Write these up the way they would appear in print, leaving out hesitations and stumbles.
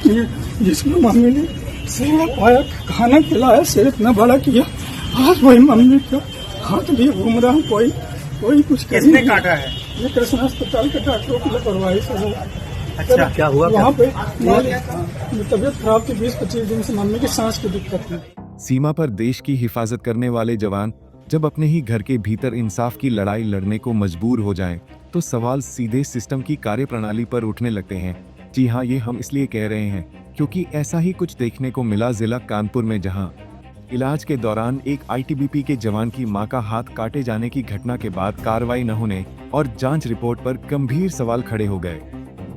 ये जिसमें मम्मी ने सेवा पाया, खाना खिलाया, सिर इतना बड़ा किया, आज वही मम्मी का हाथ भी घूम रहा हूँ, कोई कुछ किसने काटा है? ये कृष्ण अस्पताल के डॉक्टरों की लापरवाही से हुआ। अच्छा, क्या हुआ? वहाँ पे तबीयत खराब थी, 20-25 दिन से मम्मी की सांस की दिक्कत थी। सीमा पर देश की हिफाजत करने वाले जवान जब अपने ही घर के भीतर इंसाफ की लड़ाई लड़ने को मजबूर हो जाएं, तो सवाल सीधे सिस्टम की कार्यप्रणाली पर उठने लगते हैं। जी हाँ, ये हम इसलिए कह रहे हैं क्योंकि ऐसा ही कुछ देखने को मिला जिला कानपुर में, जहां इलाज के दौरान एक आईटीबीपी के जवान की मां का हाथ काटे जाने की घटना के बाद कार्रवाई न होने और जांच रिपोर्ट पर गंभीर सवाल खड़े हो गए।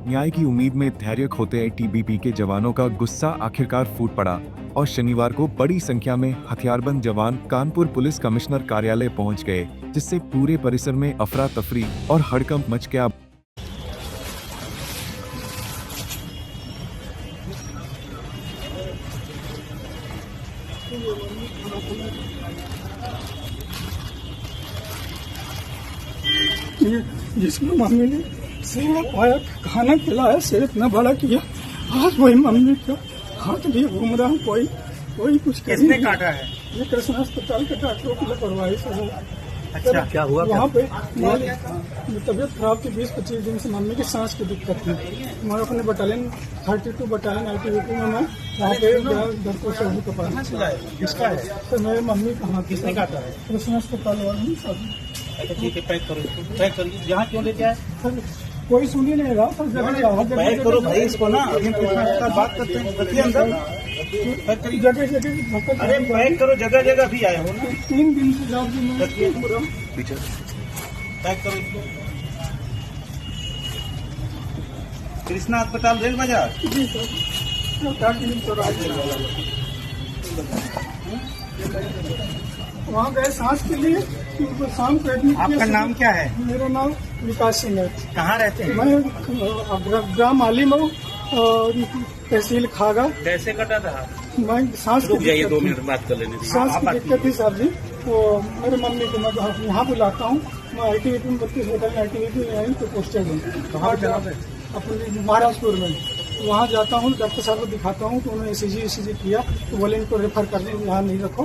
न्याय की उम्मीद में धैर्य खोते आईटीबीपी के जवानों का गुस्सा आखिरकार फूट पड़ा और शनिवार को बड़ी संख्या में हथियारबंद जवान कानपुर पुलिस कमिश्नर कार्यालय पहुंच गए, जिससे पूरे परिसर में अफरा तफरी और हड़कंप मच गया। ये जिसमें मम्मी ने सेवा पाया, खाना खिलाया, सिर इतना बड़ा किया, आज वही मम्मी का हाथ भी घूम रहा हूँ, कोई कुछ किसने काटा है? ये कृष्ण अस्पताल के डॉक्टरों की लापरवाही से हुआ। अच्छा, क्या हुआ? वहाँ पे तबीयत खराब थी, 20-25 दिन से मम्मी की सांस की दिक्कत थी। मैं अपने बटालियन 32 बटालियन आईटीबीपी में मैं वहाँ पे डॉक्टर साहब के पास। किसका है? तो मेरी मम्मी का हाथ किसने काटा है? कृष्ण अस्पताल वाले सब। अच्छा ठीक है, पैक करो इसको, पैक करिए। यहाँ क्यों लेके आए? कोई सुन ही नहीं रहा, सब जगह पैक करो भाई इसको ना, अभी कृष्णा बात करते हैं। रखिए अंदर, पैक करिए। जगह अरे पैक करो, जगह जगह भी आए हो ना। 3 दिन से जॉब में रखिए पीछे, पैक करो इसको। कृष्णा अस्पताल रेल बाजार। जी सर, वहाँ गए सांस के लिए, शाम को एडमिट। आपका नाम क्या है? मेरा नाम विकास सिंह है। कहाँ रहते हैं? मैं ग्राम आलिमऊ और तहसील खागा। कैसे कटा था? मैं सांस रुक जाइए, 2 की मिनट बात कर लेने दीजिए। सांस की दिक्कत थी सर जी। तो मेरे मम्मी को मैं यहाँ बुलाता हूँ। मैं आईटीबीपी में 32 बटालियन आईटीबीपी में आई तो पोस्टेड हूँ। कहाँ पे? अपने महाराजपुर में। वहाँ जाता हूँ, डॉक्टर साहब को दिखाता हूँ तो उन्होंने ईसीजी किया, तो बोले इनको रेफर कर दें, यहाँ नहीं रखो।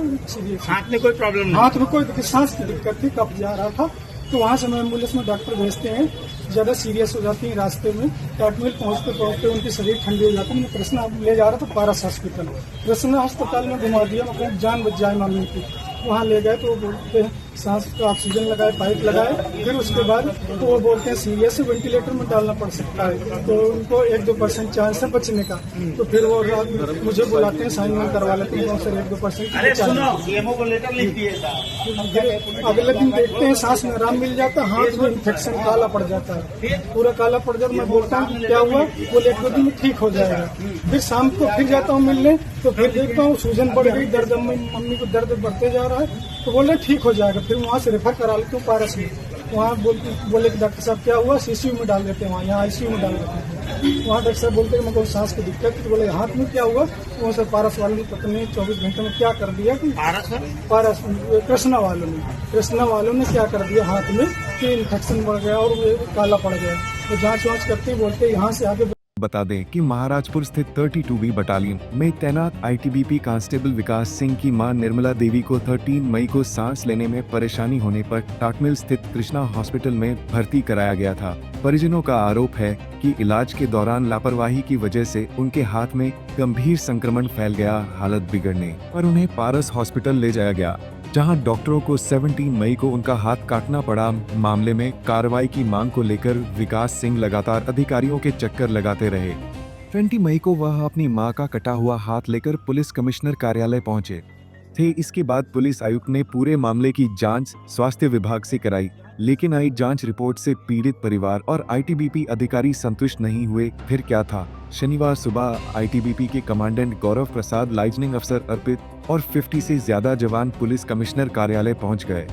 हाथ में कोई प्रॉब्लम नहीं? हाथ में कोई सांस की दिक्कत थी, कब जा रहा था, तो वहाँ से मैं एम्बुलेंस में डॉक्टर भेजते हैं। ज्यादा सीरियस हो जाती है, रास्ते में काटमिल पहुँचते उनकी शरीर ठंडी हो जाती है। मैं कृष्णा ले जा रहा था पारस हॉस्पिटल, कृष्णा अस्पताल में घुमा दिया, मतलब जान बच जाए मम्मी की। वहाँ ले गए तो वो बोलते हैं सांस का ऑक्सीजन लगाए, पाइप लगाए, फिर उसके बाद तो वो बोलते हैं सीरियस है, वेंटिलेटर में डालना पड़ सकता है, तो उनको 1-2% चांस है बचने का। तो फिर वो मुझे बुलाते हैं, साइन वाइन करवा लेते हैं, सर 1-2% अगले दिन देखते हैं सांस में आराम मिल जाता है, हाथ में इन्फेक्शन काला पड़ जाता है, पूरा काला पड़ जाता है। मैं बोलता हूँ क्या हुआ, बोले 1-2 दिन में ठीक हो जाएगा। फिर शाम को फिर जाता हूँ मिलने, तो फिर देखता हूँ सूजन बढ़ गई, दर्द मम्मी को दर्द बढ़ते जा रहा है, तो बोले ठीक हो जाएगा। फिर वहाँ से रेफर करा लेते हूँ पारस में। वहाँ बोले कि डॉक्टर साहब क्या हुआ, सीसीयू में डाल देते हैं, वहाँ यहाँ आईसीयू में डाल देते हैं। वहाँ डॉक्टर साहब बोलते हैं मेरे को सांस की दिक्कत, तो बोले हाथ में क्या हुआ, वहाँ से पारस वालों ने पता नहीं 24 घंटे में क्या कर दिया कि पारस कृष्णा वालों ने क्या कर दिया हाथ में कि इन्फेक्शन बढ़ गया और वो काला पड़ गया। तो जाँच वाँच करते बोलते यहाँ से आगे। बता दें कि महाराजपुर स्थित 32वीं बटालियन में तैनात आईटीबीपी कांस्टेबल विकास सिंह की मां निर्मला देवी को 13 मई को सांस लेने में परेशानी होने पर टाटमिल स्थित कृष्णा हॉस्पिटल में भर्ती कराया गया था। परिजनों का आरोप है कि इलाज के दौरान लापरवाही की वजह से उनके हाथ में गंभीर संक्रमण फैल गया, हालत बिगड़ने पर उन्हें पारस हॉस्पिटल ले जाया गया, जहां डॉक्टरों को 17 मई को उनका हाथ काटना पड़ा। मामले में कार्रवाई की मांग को लेकर विकास सिंह लगातार अधिकारियों के चक्कर लगाते रहे। 20 मई को वह अपनी मां का कटा हुआ हाथ लेकर पुलिस कमिश्नर कार्यालय पहुंचे थे। इसके बाद पुलिस आयुक्त ने पूरे मामले की जांच स्वास्थ्य विभाग से कराई, लेकिन आई जांच रिपोर्ट से पीड़ित परिवार और आईटीबीपी अधिकारी संतुष्ट नहीं हुए। फिर क्या था, शनिवार सुबह आईटीबीपी के कमांडेंट गौरव प्रसाद, लाइजनिंग अफसर अर्पित और 50 से ज्यादा जवान पुलिस कमिश्नर कार्यालय पहुंच गए।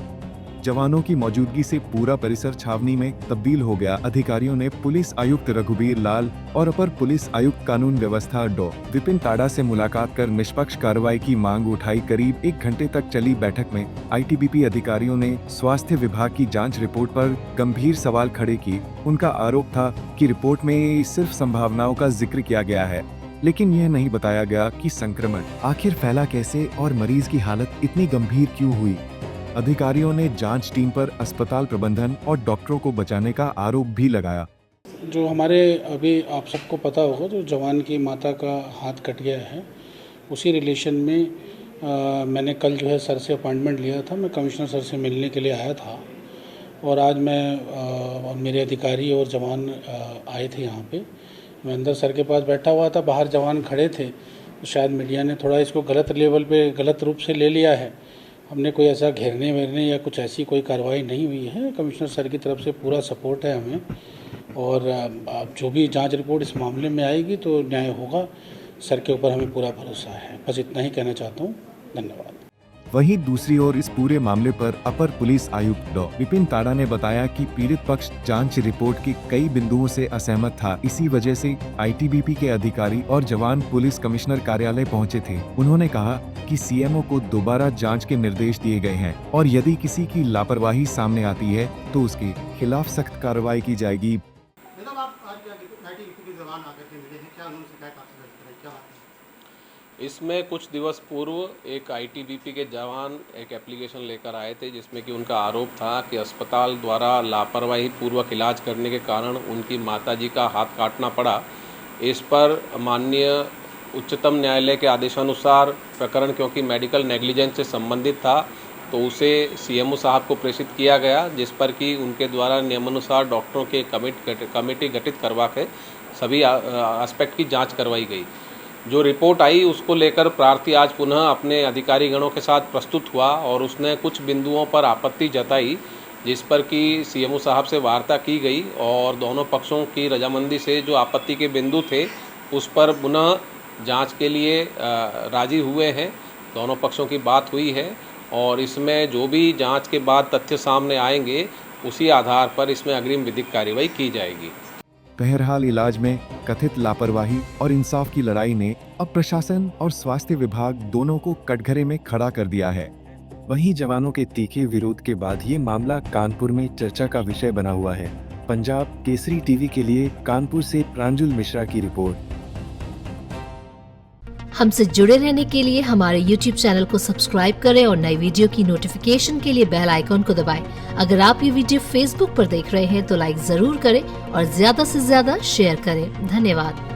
जवानों की मौजूदगी से पूरा परिसर छावनी में तब्दील हो गया। अधिकारियों ने पुलिस आयुक्त रघुबीर लाल और अपर पुलिस आयुक्त कानून व्यवस्था डॉ विपिन टाडा से मुलाकात कर निष्पक्ष कार्रवाई की मांग उठाई। करीब 1 घंटे तक चली बैठक में आईटीबीपी अधिकारियों ने स्वास्थ्य विभाग की जांच रिपोर्ट पर गंभीर सवाल खड़े किए। उनका आरोप था कि रिपोर्ट में सिर्फ संभावनाओं का जिक्र किया गया है, लेकिन यह नहीं बताया गया कि संक्रमण आखिर फैला कैसे और मरीज की हालत इतनी गंभीर क्यों हुई। अधिकारियों ने जांच टीम पर अस्पताल प्रबंधन और डॉक्टरों को बचाने का आरोप भी लगाया। जो हमारे अभी आप सबको पता होगा, जो जवान की माता का हाथ कट गया है, उसी रिलेशन में मैंने कल जो है सर से अपॉइंटमेंट लिया था। मैं कमिश्नर सर से मिलने के लिए आया था और आज मैं और मेरे अधिकारी और जवान आए थे यहाँ पे। मैं अंदर सर के पास बैठा हुआ था, बाहर जवान खड़े थे, तो शायद मीडिया ने थोड़ा इसको गलत लेवल पे गलत रूप से ले लिया है। हमने कोई ऐसा घेरने वेरने या कुछ ऐसी कोई कार्रवाई नहीं हुई है। कमिश्नर सर की तरफ से पूरा सपोर्ट है हमें, और जो भी जांच रिपोर्ट इस मामले में आएगी तो न्याय होगा। सर के ऊपर हमें पूरा भरोसा है। बस इतना ही कहना चाहता हूँ। धन्यवाद। वहीं दूसरी ओर इस पूरे मामले पर अपर पुलिस आयुक्त डॉ. विपिन ताड़ा ने बताया कि पीड़ित पक्ष जांच रिपोर्ट के कई बिंदुओं से असहमत था। इसी वजह से आईटीबीपी के अधिकारी और जवान पुलिस कमिश्नर कार्यालय पहुंचे थे। उन्होंने कहा कि सीएमओ को दोबारा जांच के निर्देश दिए गए हैं और यदि किसी की लापरवाही सामने आती है तो उसके खिलाफ सख्त कार्रवाई की जाएगी। इसमें कुछ दिवस पूर्व एक आईटीबीपी के जवान एक एप्लीकेशन लेकर आए थे, जिसमें कि उनका आरोप था कि अस्पताल द्वारा लापरवाही पूर्वक इलाज करने के कारण उनकी माताजी का हाथ काटना पड़ा। इस पर माननीय उच्चतम न्यायालय के आदेशानुसार प्रकरण, क्योंकि मेडिकल नेग्लिजेंस से संबंधित था, तो उसे सीएमओ साहब को प्रेषित किया गया, जिस पर कि उनके द्वारा नियमानुसार डॉक्टरों के कमेटी गठित करवा के सभी एस्पेक्ट की जाँच करवाई गई। जो रिपोर्ट आई उसको लेकर प्रार्थी आज पुनः अपने अधिकारी गणों के साथ प्रस्तुत हुआ और उसने कुछ बिंदुओं पर आपत्ति जताई, जिस पर कि सीएमओ साहब से वार्ता की गई और दोनों पक्षों की रजामंदी से जो आपत्ति के बिंदु थे उस पर पुनः जांच के लिए राजी हुए हैं। दोनों पक्षों की बात हुई है और इसमें जो भी जांच के बाद तथ्य सामने आएंगे उसी आधार पर इसमें अग्रिम विधिक कार्रवाई की जाएगी। बहरहाल इलाज में कथित लापरवाही और इंसाफ की लड़ाई ने अब प्रशासन और स्वास्थ्य विभाग दोनों को कटघरे में खड़ा कर दिया है। वहीं जवानों के तीखे विरोध के बाद ये मामला कानपुर में चर्चा का विषय बना हुआ है। पंजाब केसरी टीवी के लिए कानपुर से प्रांजुल मिश्रा की रिपोर्ट। हमसे जुड़े रहने के लिए हमारे YouTube चैनल को सब्सक्राइब करें और नई वीडियो की नोटिफिकेशन के लिए बेल आइकॉन को दबाएं। अगर आप ये वीडियो Facebook पर देख रहे हैं तो लाइक जरूर करें और ज्यादा से ज्यादा शेयर करें। धन्यवाद।